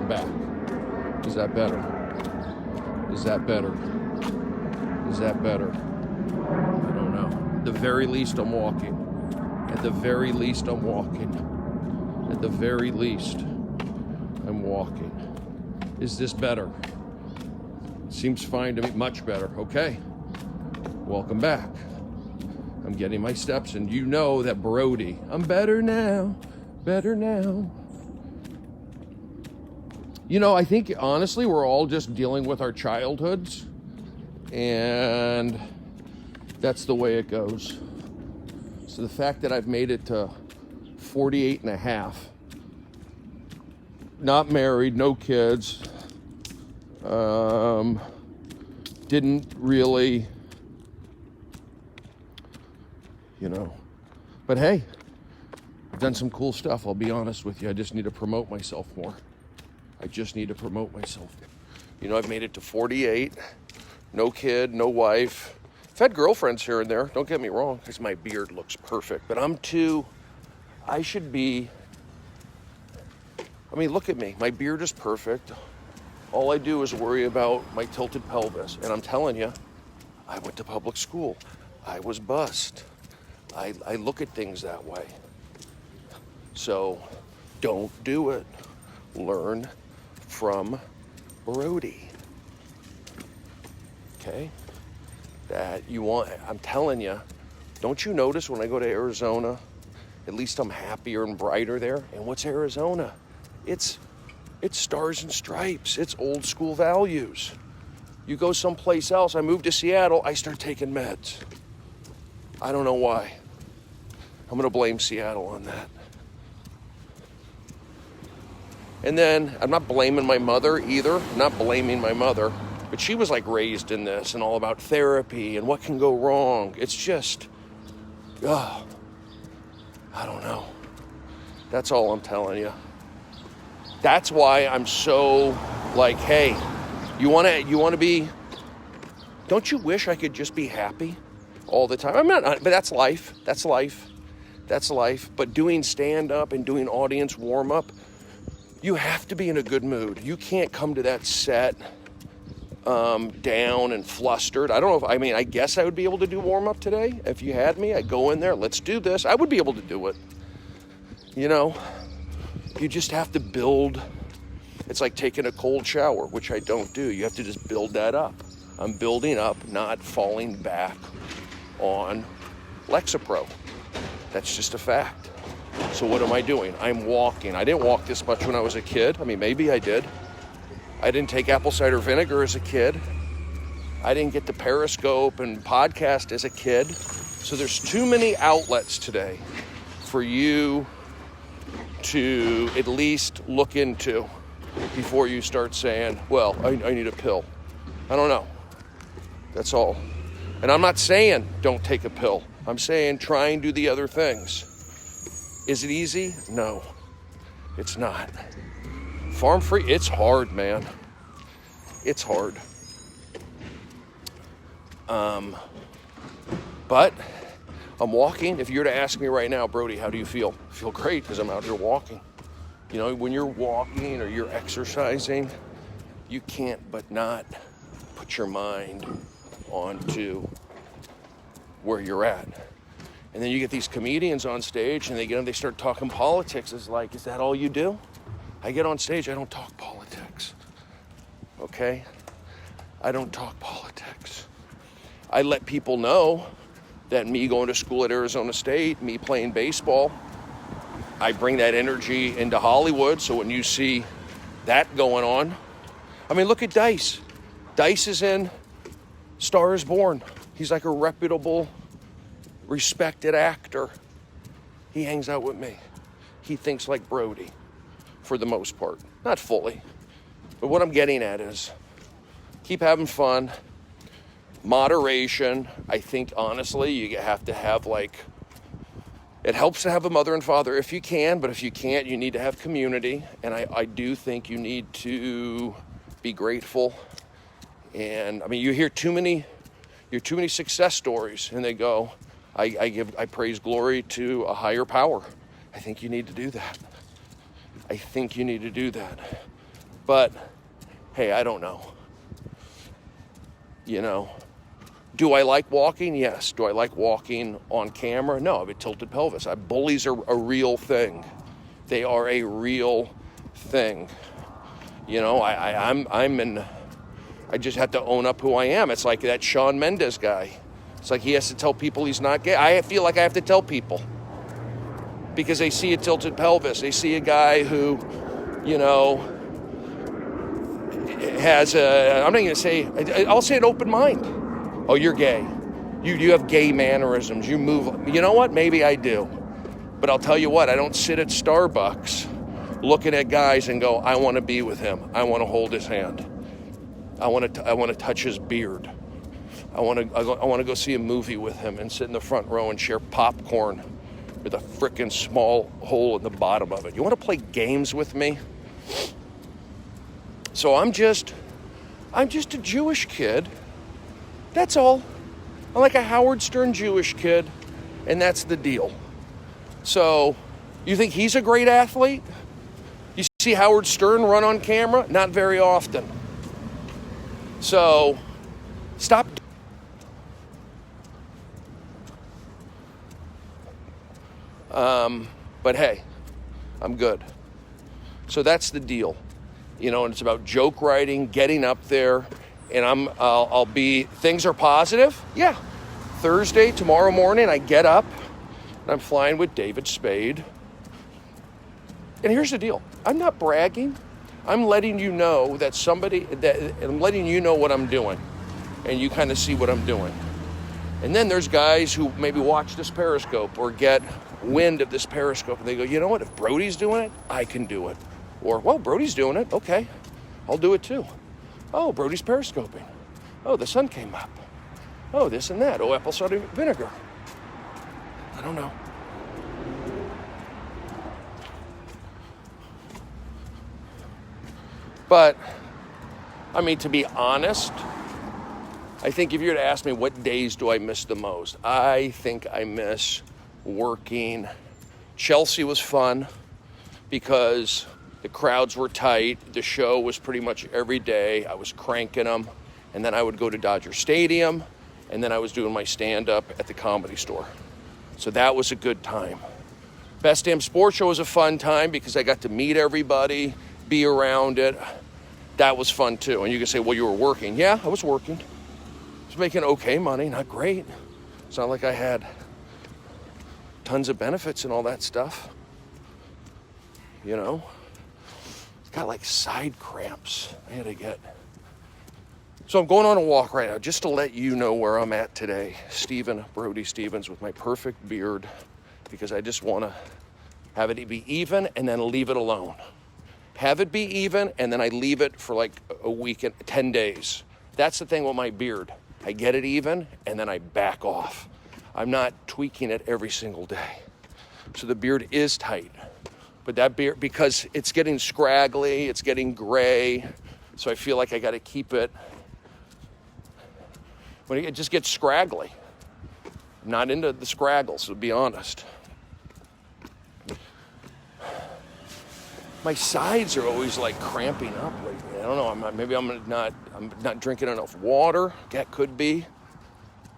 Welcome back. Is that better? Is that better? Is that better? I don't know. At the very least, I'm walking. At the very least, I'm walking. At the very least, I'm walking. Is this better? Seems fine to me. Much better. Okay. Welcome back. I'm getting my steps, and you know that Brody. I'm better now. Better now. You know, I think, honestly, we're all just dealing with our childhoods, and that's the way it goes. So the fact that I've made it to 48 and a half, not married, no kids, didn't really, but hey, I've done some cool stuff, I'll be honest with you. I just need to promote myself more. I've made it to 48, no kid, no wife. I've had girlfriends here and there, don't get me wrong, because my beard looks perfect, but I should be, look at me, my beard is perfect. All I do is worry about my tilted pelvis, and I'm telling you, I went to public school. I was bused. I look at things that way. So don't do it. Learn from Brody. Okay? I'm telling you, don't you notice when I go to Arizona, at least I'm happier and brighter there? And what's Arizona? It's stars and stripes. It's old school values. You go someplace else. I moved to Seattle, I start taking meds. I don't know why. I'm gonna blame Seattle on that. And then, I'm not blaming my mother either. I'm not blaming my mother. But she was like raised in this and all about therapy and what can go wrong. It's just, I don't know. That's all I'm telling you. That's why I'm so like, hey, you want to be, don't you wish I could just be happy all the time? I'm not, but that's life. That's life. But doing stand-up and doing audience warm-up, you have to be in a good mood. You can't come to that set down and flustered. I don't know I guess I would be able to do warm-up today. If you had me, I'd go in there, let's do this. I would be able to do it. You just have to build. It's like taking a cold shower, which I don't do. You have to just build that up. I'm building up, not falling back on Lexapro. That's just a fact. So what am I doing? I'm walking. I didn't walk this much when I was a kid. Maybe I did. I didn't take apple cider vinegar as a kid. I didn't get the Periscope and podcast as a kid. So there's too many outlets today for you to at least look into before you start saying, well, I need a pill. I don't know. That's all. And I'm not saying don't take a pill. I'm saying try and do the other things. Is it easy? No, it's not. Farm free, it's hard, man. It's hard. But I'm walking. If you were to ask me right now, Brody, how do you feel? I feel great because I'm out here walking. When you're walking or you're exercising, you can't but not put your mind onto where you're at. And then you get these comedians on stage and they start talking politics. It's like, is that all you do? I get on stage, I don't talk politics. Okay? I don't talk politics. I let people know that me going to school at Arizona State, me playing baseball, I bring that energy into Hollywood. So when you see that going on, look at Dice. Dice is in Star is Born. He's like a reputable, respected actor. He hangs out with me. He thinks like Brody, for the most part. Not fully. But what I'm getting at is, keep having fun. Moderation. I think, honestly, you have to have, it helps to have a mother and father if you can, but if you can't, you need to have community. And I do think you need to be grateful. And, you hear too many success stories, and they go, I praise glory to a higher power. I think you need to do that. But, hey, I don't know. You know, do I like walking? Yes. Do I like walking on camera? No, I have a tilted pelvis. Bullies are a real thing. They are a real thing. You know, I just have to own up who I am. It's like that Shawn Mendes guy. It's like he has to tell people he's not gay. I feel like I have to tell people because they see a tilted pelvis. They see a guy who, you know, has I'm not going to say, I'll say an open mind. Oh, you're gay. You have gay mannerisms. You move. You know what? Maybe I do. But I'll tell you what, I don't sit at Starbucks looking at guys and go, I want to be with him. I want to hold his hand. I want to touch his beard. I want to go see a movie with him and sit in the front row and share popcorn with a frickin' small hole in the bottom of it. You want to play games with me? So I'm just a Jewish kid. That's all. I'm like a Howard Stern Jewish kid, and that's the deal. So, you think he's a great athlete? You see Howard Stern run on camera? Not very often. So, stop. But hey, I'm good. So that's the deal. You know, and it's about joke writing, getting up there, and I'll be, things are positive. Yeah. Thursday, tomorrow morning, I get up, and I'm flying with David Spade. And here's the deal. I'm not bragging. I'm letting you know I'm letting you know what I'm doing, and you kind of see what I'm doing. And then there's guys who maybe watch this Periscope or get wind of this Periscope, and they go, you know what, if Brody's doing it, I can do it. Or, well, Brody's doing it, okay, I'll do it too. Oh, Brody's Periscoping. Oh, the sun came up. Oh, this and that. Oh, apple cider vinegar. I don't know. But, I mean, to be honest, I think if you were to ask me what days do I miss the most, I think I miss working. Chelsea was fun because the crowds were tight. The show was pretty much every day. I was cranking them. And then I would go to Dodger Stadium. And then I was doing my stand-up at the Comedy Store. So that was a good time. Best Damn Sports Show was a fun time because I got to meet everybody, be around it. That was fun too. And you can say, well, you were working. Yeah, I was working. I was making okay money, not great. It's not like I had tons of benefits and all that stuff. You know? Got like side cramps I had to get. So I'm going on a walk right now just to let you know where I'm at today. Brody Stevens with my perfect beard because I just want to have it be even and then leave it alone. Have it be even and then I leave it for like a week and 10 days. That's the thing with my beard. I get it even and then I back off. I'm not tweaking it every single day. So the beard is tight. But that beard, because it's getting scraggly, it's getting gray, so I feel like I got to keep it. When it just gets scraggly. I'm not into the scraggles, to be honest. My sides are always like cramping up lately. I don't know. Maybe I'm not drinking enough water. That could be.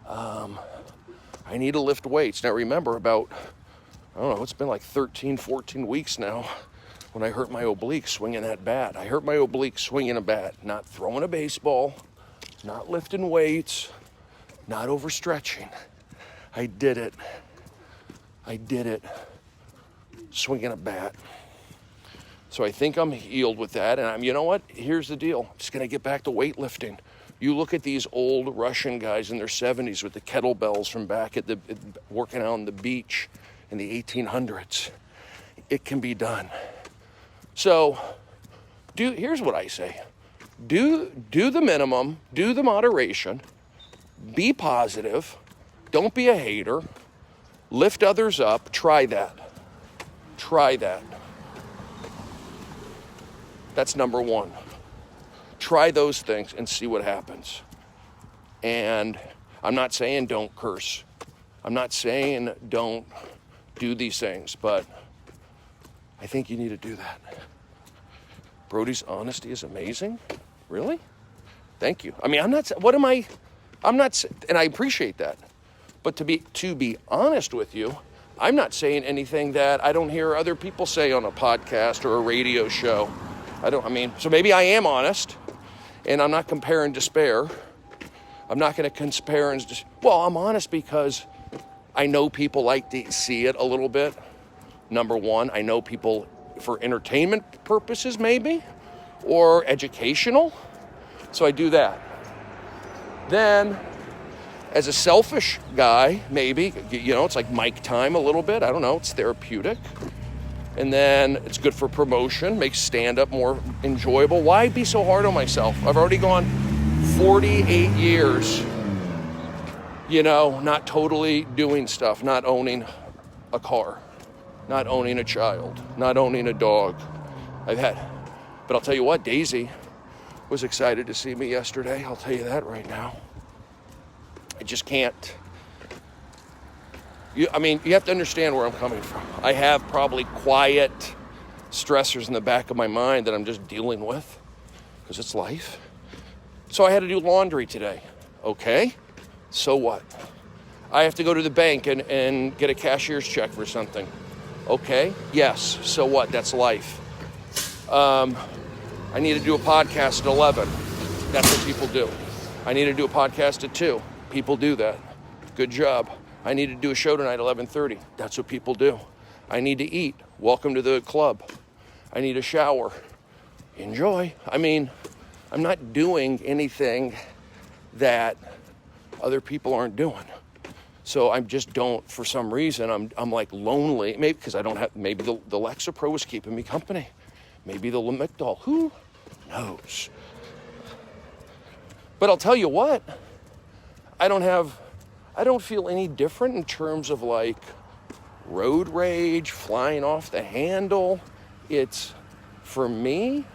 I need to lift weights. Now remember, about, I don't know, it's been like 13, 14 weeks now when I hurt my oblique swinging that bat. I hurt my oblique swinging a bat, not throwing a baseball, not lifting weights, not overstretching. I did it swinging a bat. So I think I'm healed with that. And you know what? Here's the deal. I'm just going to get back to weightlifting. You look at these old Russian guys in their 70s with the kettlebells from back working out on the beach in the 1800s. It can be done. So here's what I say. Do the minimum, do the moderation, be positive, don't be a hater, lift others up, try that. That's number one. Try those things and see what happens. And I'm not saying don't curse. I'm not saying don't do these things, but I think you need to do that. Brody's honesty is amazing. Really? Thank you. I mean, I'm not, and I appreciate that. But to be honest with you, I'm not saying anything that I don't hear other people say on a podcast or a radio show. So maybe I am honest, and I'm not comparing despair. I'm not going to compare I'm honest because I know people like to see it a little bit. Number one, I know people for entertainment purposes maybe, or educational. So I do that. Then, as a selfish guy, maybe, it's like mic time a little bit. I don't know, it's therapeutic. And then it's good for promotion, makes stand-up more enjoyable. Why be so hard on myself? I've already gone 48 years, not totally doing stuff, not owning a car, not owning a child, not owning a dog. But I'll tell you what, Daisy was excited to see me yesterday. I'll tell you that right now. I just can't. You have to understand where I'm coming from. I have probably quiet stressors in the back of my mind that I'm just dealing with because it's life. So I had to do laundry today. Okay, so what? I have to go to the bank and get a cashier's check for something. Okay, yes, so what? That's life. I need to do a podcast at 11. That's what people do. I need to do a podcast at 2. People do that. Good job. I need to do a show tonight at 11:30. That's what people do. I need to eat. Welcome to the club. I need a shower. Enjoy. I'm not doing anything that other people aren't doing. So I just don't, for some reason, I'm like lonely. Maybe because I don't have, maybe the Lexapro is keeping me company. Maybe the Lamictal. Who knows? But I'll tell you what, I don't feel any different in terms of like road rage, flying off the handle. It's, for me,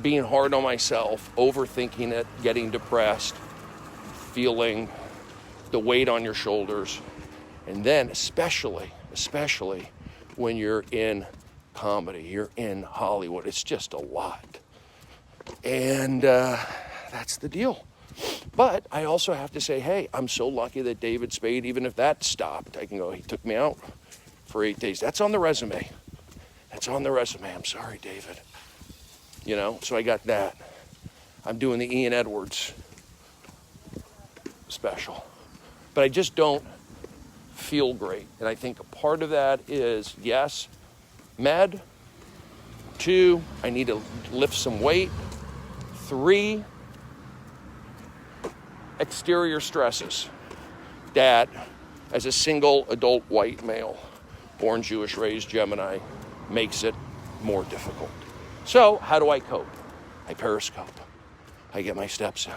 being hard on myself, overthinking it, getting depressed, feeling the weight on your shoulders. And then especially when you're in comedy, you're in Hollywood, it's just a lot. And that's the deal. But I also have to say, hey, I'm so lucky that David Spade, even if that stopped, I can go, he took me out for 8 days. That's on the resume. I'm sorry, David. So I got that. I'm doing the Ian Edwards special. But I just don't feel great. And I think a part of that is, yes, med. 2, I need to lift some weight. 3, exterior stresses that, as a single adult white male, born Jewish, raised Gemini, makes it more difficult. So how do I cope? I Periscope. I get my steps in.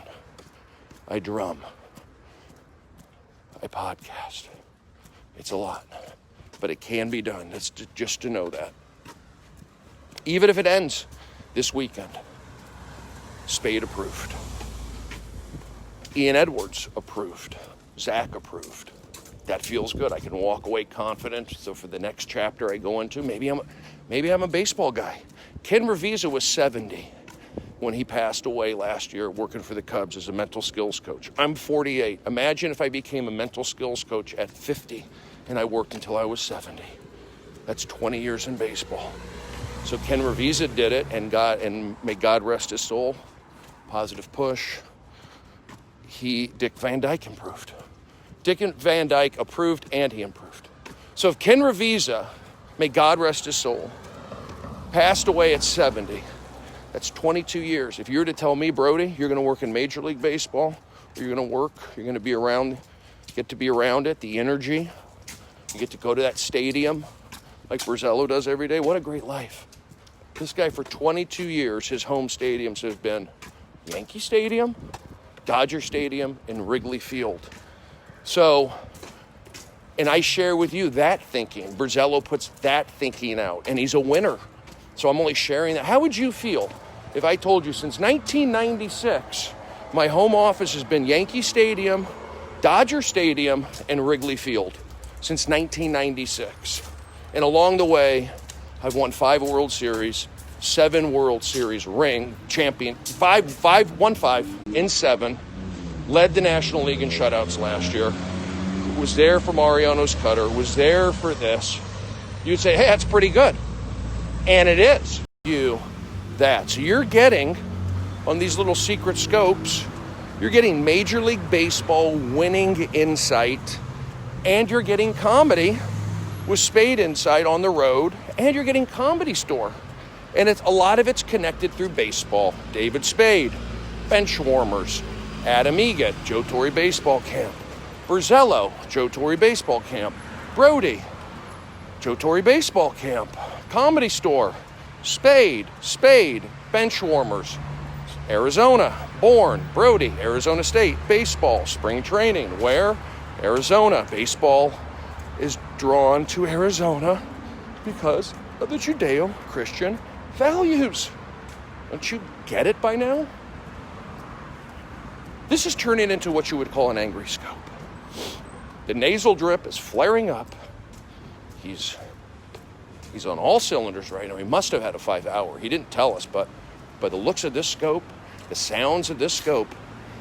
I drum. I podcast. It's a lot, but it can be done. It's just to know that. Even if it ends this weekend, Spade approved. Ian Edwards approved. Zach approved. That feels good. I can walk away confident. So for the next chapter I go into, maybe I'm a baseball guy. Ken Revisa was 70 when he passed away last year working for the Cubs as a mental skills coach. I'm 48. Imagine if I became a mental skills coach at 50 and I worked until I was 70. That's 20 years in baseball. So Ken Revisa did it, and may God rest his soul. Positive push. Dick Van Dyke improved. Dick Van Dyke approved and he improved. So if Ken Revisa, may God rest his soul, passed away at 70, that's 22 years. If you were to tell me, Brody, you're going to work in Major League Baseball, or you're going to be around, get to be around it, the energy, you get to go to that stadium like Borzello does every day, what a great life. This guy for 22 years, his home stadiums have been Yankee Stadium, Dodger Stadium, and Wrigley Field. So, and I share with you that thinking. Borzello puts that thinking out, and he's a winner. So I'm only sharing that. How would you feel if I told you since 1996, my home office has been Yankee Stadium, Dodger Stadium, and Wrigley Field since 1996. And along the way, I've won 5 World Series, 7 World Series ring champion, won 5 in 7, led the National League in shutouts last year, was there for Mariano's cutter, was there for this. You'd say, hey, that's pretty good. And it is. So you're getting, on these little secret scopes, you're getting Major League Baseball winning insight, and you're getting comedy with Spade Insight on the road, and you're getting Comedy Store. And a lot of it's connected through baseball. David Spade, Benchwarmers, Adam Egan, Joe Torre Baseball Camp, Berzello, Joe Torre Baseball Camp, Brody, Joe Torre Baseball Camp, Comedy Store, Spade, Benchwarmers, Arizona, Bourne, Brody, Arizona State, baseball, spring training, where? Arizona. Baseball is drawn to Arizona because of the Judeo-Christian values. Don't you get it by now? This is turning into what you would call an angry scope. The nasal drip is flaring up. He's on all cylinders right now. He must have had a 5-hour. He didn't tell us, but by the looks of this scope, the sounds of this scope,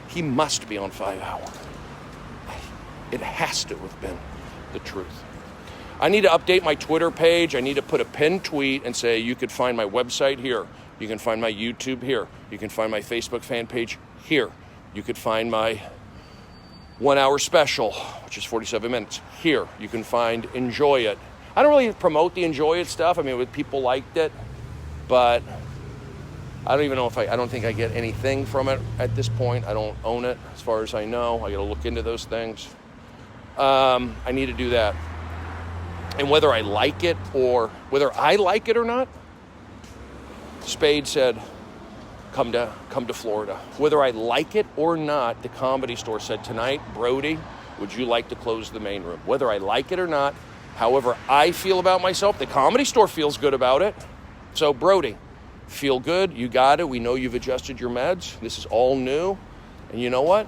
he must be on 5-hour. It has to have been the truth. I need to update my Twitter page. I need to put a pinned tweet and say, you could find my website here. You can find my YouTube here. You can find my Facebook fan page here. You could find my 1-hour special, which is 47 minutes, here. You can find Enjoy It. I don't really promote the Enjoy It stuff. I mean, people liked it, but I don't even know I don't think I get anything from it at this point. I don't own it as far as I know. I got to look into those things. I need to do that. And whether I like it or not, Spade said, come to Florida. Whether I like it or not, the Comedy Store said, tonight, Brody, would you like to close the main room? Whether I like it or not, however I feel about myself, the Comedy Store feels good about it. So Brody, feel good, you got it. We know you've adjusted your meds. This is all new. And you know what?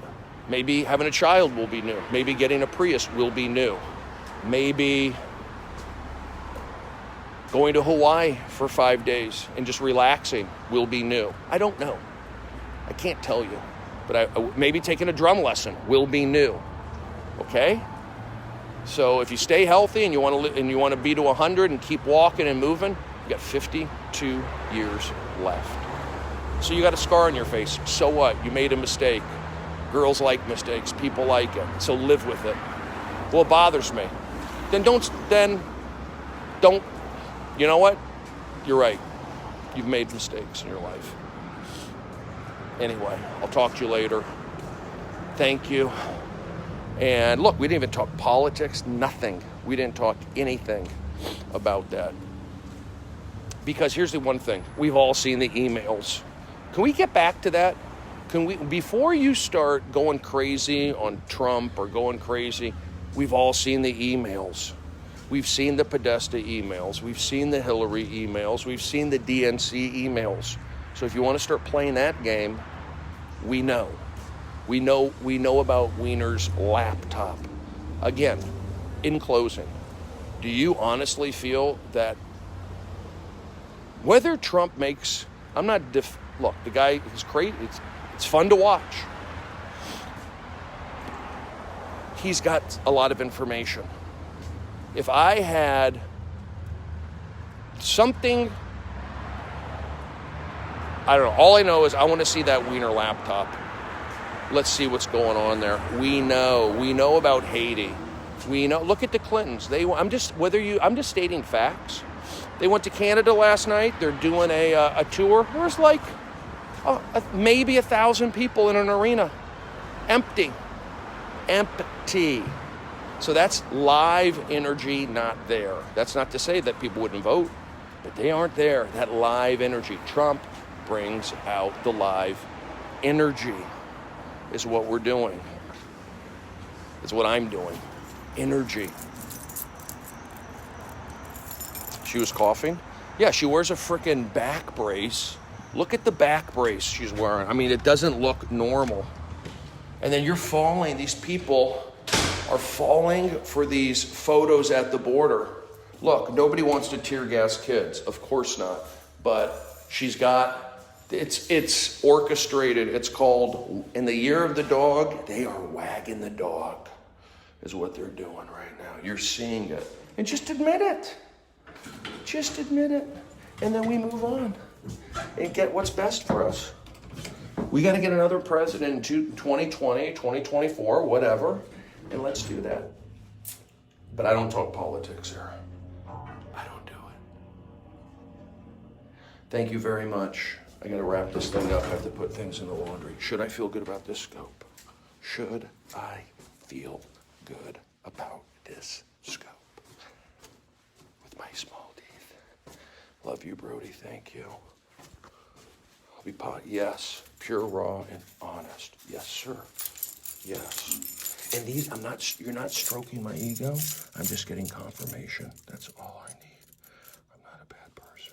Maybe having a child will be new. Maybe getting a Prius will be new. Maybe going to Hawaii for 5 days and just relaxing will be new. I don't know. I can't tell you. But maybe taking a drum lesson will be new. Okay? So if you stay healthy and you want to be to 100 and keep walking and moving, you got 52 years left. So you got a scar on your face. So what? You made a mistake. Girls like mistakes. People like it. So live with it. Well, it bothers me. Then don't. You know what? You're right. You've made mistakes in your life. Anyway, I'll talk to you later. Thank you. And look, we didn't even talk politics, nothing. We didn't talk anything about that. Because here's the one thing. We've all seen the emails. Can we get back to that? Before you start going crazy on Trump or going crazy, we've all seen the emails. We've seen the Podesta emails. We've seen the Hillary emails. We've seen the DNC emails. So if you want to start playing that game, we know. We know about Wiener's laptop. Again, in closing, do you honestly feel that whether Trump makes, look, the guy is great. It's fun to watch. He's got a lot of information. If I had something, I don't know. All I know is I want to see that Wiener laptop. Let's see what's going on there. We know about Haiti. We know. Look at the Clintons. I'm just stating facts. They went to Canada last night. They're doing a tour. There's like maybe 1,000 people in an arena, empty. So that's live energy not there. That's not to say that people wouldn't vote, but they aren't there. That live energy. Trump brings out the live energy is what we're doing. It's what I'm doing. Energy. She was coughing. Yeah, she wears a freaking back brace. Look at the back brace she's wearing. I mean, it doesn't look normal. And then you're falling. These people are falling for these photos at the border. Look, nobody wants to tear gas kids. Of course not. But She's got, it's orchestrated. It's called, in the year of the dog, they are wagging the dog, is what they're doing right now. You're seeing it. And just admit it. Just admit it. And then we move on and get what's best for us. We got to get another president in 2020, 2024, whatever, and let's do that. But I don't talk politics here. I don't do it. Thank you very much. I got to wrap this thing up. I have to put things in the laundry. Should I feel good about this scope? Should I feel good about this scope? With my small teeth. Love you, Brody. Thank you. I'll be yes. Pure, raw, and honest. Yes, sir. Yes. And these, you're not stroking my ego. I'm just getting confirmation. That's all I need. I'm not a bad person.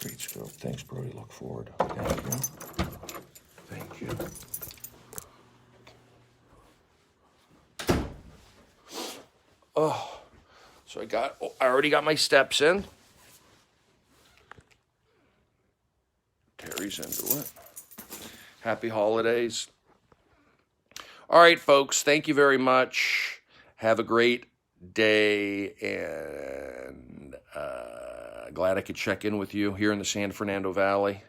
Great scope. Thanks, Brody. Look forward. Thank you. Thank you. Oh, so I already got my steps in. Terry's into it. Happy holidays. All right, folks, thank you very much. Have a great day, and glad I could check in with you here in the San Fernando Valley.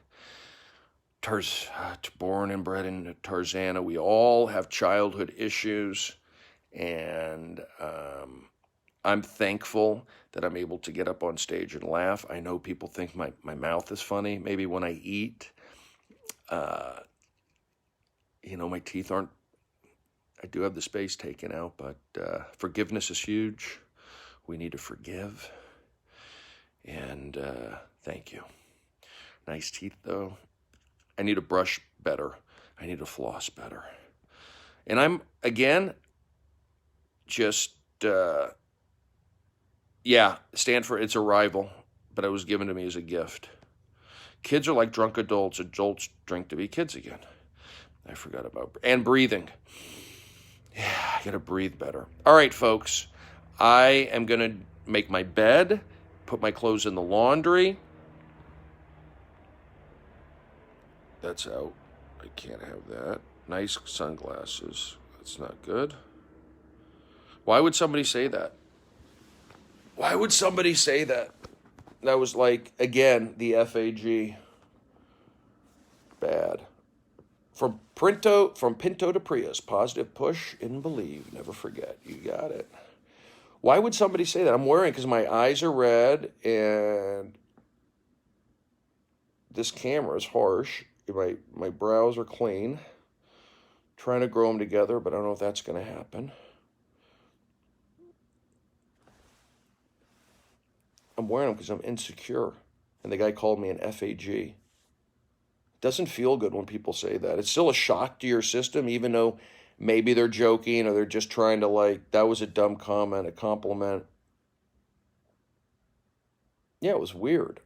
Born and bred in Tarzana. We all have childhood issues, and I'm thankful that I'm able to get up on stage and laugh. I know people think my mouth is funny. Maybe when I eat, my teeth aren't, I do have the space taken out, but forgiveness is huge. We need to forgive. And thank you. Nice teeth, though. I need to brush better. I need to floss better. And I'm, again, just, Stanford, it's a rival, but it was given to me as a gift. Kids are like drunk adults. Adults drink to be kids again. I forgot about, and breathing. Yeah, I got to breathe better. All right, folks. I am going to make my bed, put my clothes in the laundry. That's out. I can't have that. Nice sunglasses. That's not good. Why would somebody say that? Why would somebody say that? That was like, again, the FAG. Bad. From Pinto to Prius, positive push and believe. Never forget. You got it. Why would somebody say that? I'm worrying because my eyes are red and this camera is harsh. My brows are clean. Trying to grow them together, but I don't know if that's going to happen. I'm wearing them because I'm insecure. And the guy called me an FAG. It doesn't feel good when people say that. It's still a shock to your system, even though maybe they're joking or they're just trying to that was a dumb comment, a compliment. Yeah, it was weird.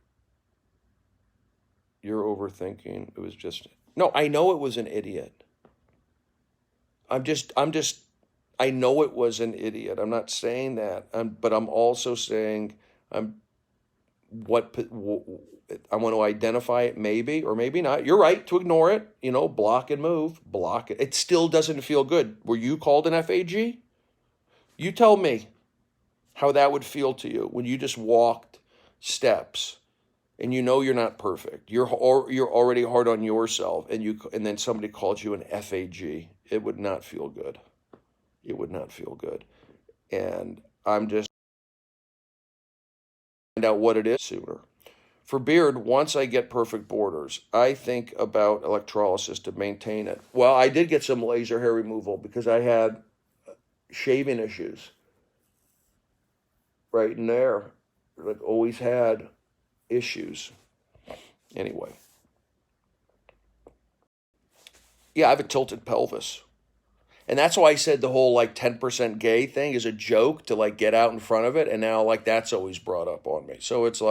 You're overthinking. It was just, no, I know it was an idiot. I know it was an idiot. I'm not saying that. But I'm also saying I want to identify it maybe or maybe not. You're right to ignore it, block and move, block it. It still doesn't feel good. Were you called an FAG? You tell me how that would feel to you when you just walked steps and you're not perfect. You're already hard on yourself and then somebody called you an FAG. It would not feel good. It would not feel good. And I'm just find out what it is sooner. For beard, once I get perfect borders, I think about electrolysis to maintain it. Well, I did get some laser hair removal because I had shaving issues right in there. Always had issues. Anyway. Yeah, I have a tilted pelvis. And that's why I said the whole 10% gay thing is a joke to get out in front of it. And now that's always brought up on me. So it's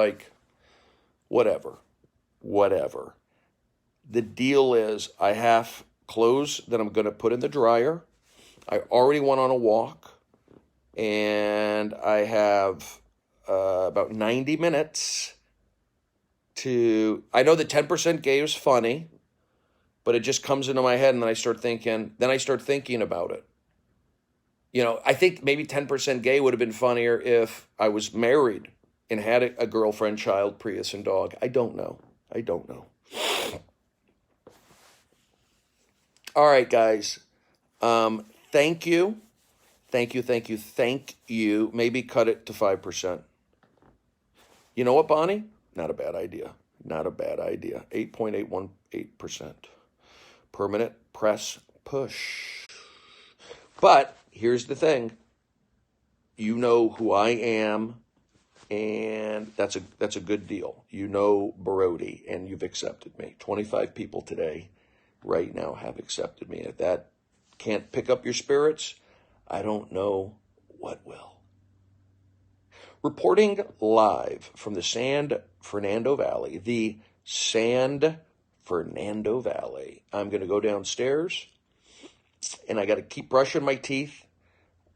whatever. The deal is I have clothes that I'm going to put in the dryer. I already went on a walk. And I have about 90 minutes I know that 10% gay is funny, but it just comes into my head and then I start thinking about it. I think maybe 10% gay would have been funnier if I was married and had a girlfriend, child, Prius, and dog. I don't know. All right, guys. Thank you. Maybe cut it to 5%. You know what, Bonnie? Not a bad idea. 8.818%. Permanent press push. But here's the thing. You know who I am, and that's a good deal. You know Brody, and you've accepted me. 25 people today, right now, have accepted me. If that can't pick up your spirits, I don't know what will. Reporting live from the San Fernando Valley, I'm going to go downstairs, and I got to keep brushing my teeth.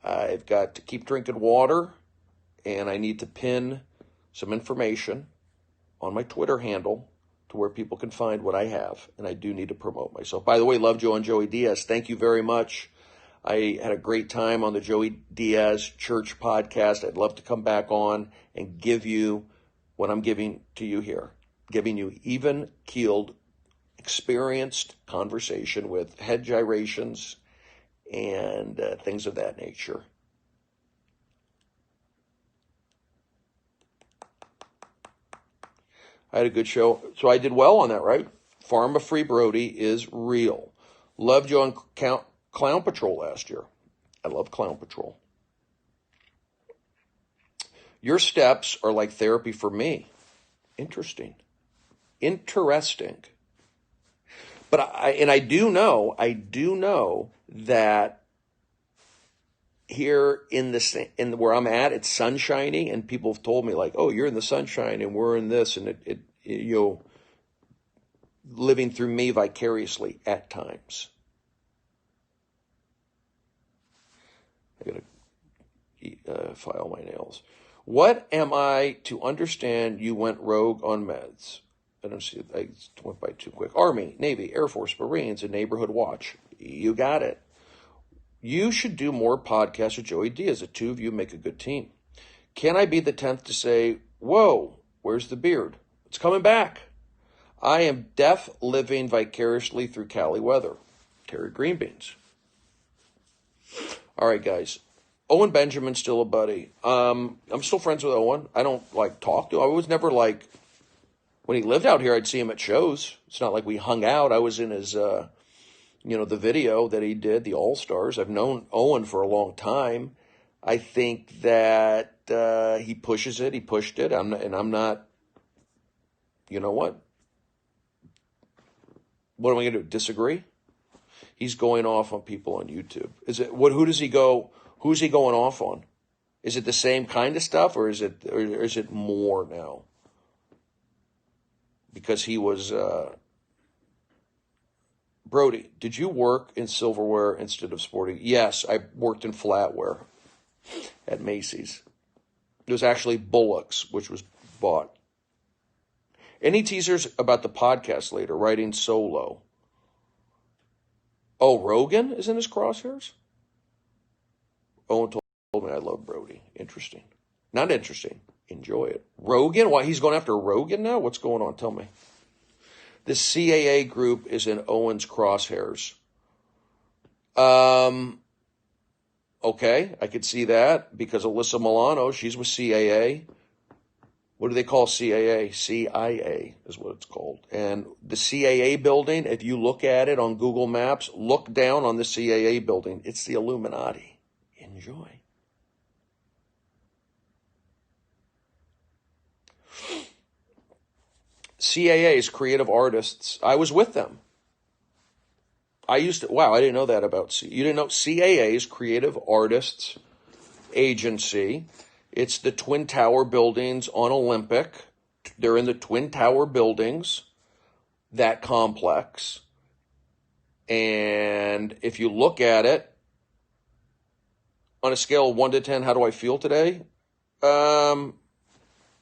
I've got to keep drinking water, and I need to pin some information on my Twitter handle to where people can find what I have, and I do need to promote myself. By the way, Love Joe and Joey Diaz, thank you very much. I had a great time on the Joey Diaz Church podcast. I'd love to come back on and give you what I'm giving to you here, giving you even-keeled, experienced conversation with head gyrations and things of that nature. I had a good show, so I did well on that, right? Pharma-free Brody is real. Loved you on Clown Patrol last year. I love Clown Patrol. Your steps are like therapy for me. Interesting. But I do know that here in where I'm at, it's sunshiny, and people have told me like, "Oh, you're in the sunshine, and we're in this," and it living through me vicariously at times. I gotta file my nails. What am I to understand? You went rogue on meds. I don't see it. I went by too quick. Army, Navy, Air Force, Marines, and Neighborhood Watch. You got it. You should do more podcasts with Joey Diaz. The two of you make a good team. Can I be the 10th to say, whoa, where's the beard? It's coming back. I am deaf living vicariously through Cali weather. Terry Greenbeans. All right, guys. Owen Benjamin's still a buddy. I'm still friends with Owen. I don't talk to him. I was never when he lived out here, I'd see him at shows. It's not like we hung out. I was in his, the video that he did, the All-Stars. I've known Owen for a long time. I think that he pushes it. He pushed it. I'm not, you know what? What am I going to do? Disagree? He's going off on people on YouTube. Who does he go? Who's he going off on? Is it the same kind of stuff, or is it more now? Because he was Brody. Did you work in silverware instead of sporting? Yes, I worked in flatware at Macy's. It was actually Bullock's, which was bought. Any teasers about the podcast later? Writing solo. Oh, Rogan is in his crosshairs? Owen told me I love Brody. Interesting. Not interesting. Enjoy it. Rogan? Why, he's going after Rogan now? What's going on? Tell me. The CAA group is in Owen's crosshairs. Okay, I could see that because Alyssa Milano, she's with CAA. What do they call CAA? CIA is what it's called. And the CAA building, if you look at it on Google Maps, look down on the CAA building. It's the Illuminati. Enjoy. CAA's creative artists. I was with them. I didn't know that about you didn't know CAA's creative artists agency. It's the Twin Tower buildings on Olympic. They're in the Twin Tower buildings, that complex. And if you look at it on a scale of 1 to 10, how do I feel today?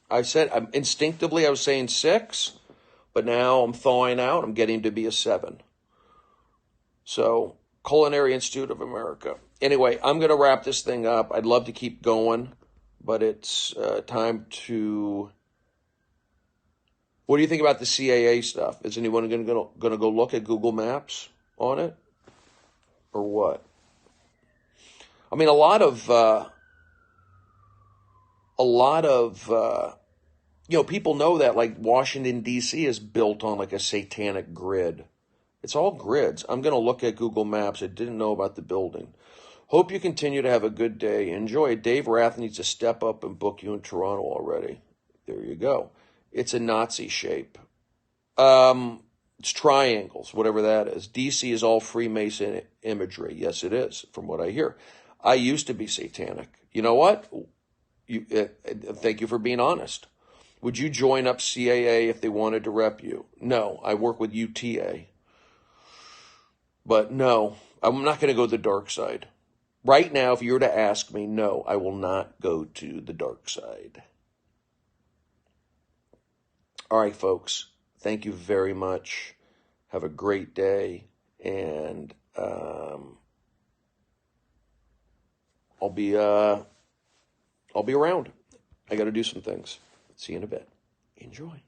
I said, instinctively I was saying 6, but now I'm thawing out. I'm getting to be a 7. So, Culinary Institute of America. Anyway, I'm going to wrap this thing up. I'd love to keep going, but it's time to... What do you think about the CAA stuff? Is anyone going to go look at Google Maps on it? Or what? I mean, a lot of people know that, like, Washington, D.C. is built on like a satanic grid. It's all grids. I'm going to look at Google Maps. I didn't know about the building. Hope you continue to have a good day. Enjoy. Dave Rath needs to step up and book you in Toronto already. There you go. It's a Nazi shape. It's triangles, whatever that is. DC is all Freemason imagery. Yes, it is, from what I hear. I used to be satanic. You know what? Thank you for being honest. Would you join up CAA if they wanted to rep you? No, I work with UTA. But no, I'm not going to go to the dark side. Right now, if you were to ask me, no, I will not go to the dark side. All right, folks. Thank you very much. Have a great day. And I'll be around. I got to do some things. See you in a bit. Enjoy.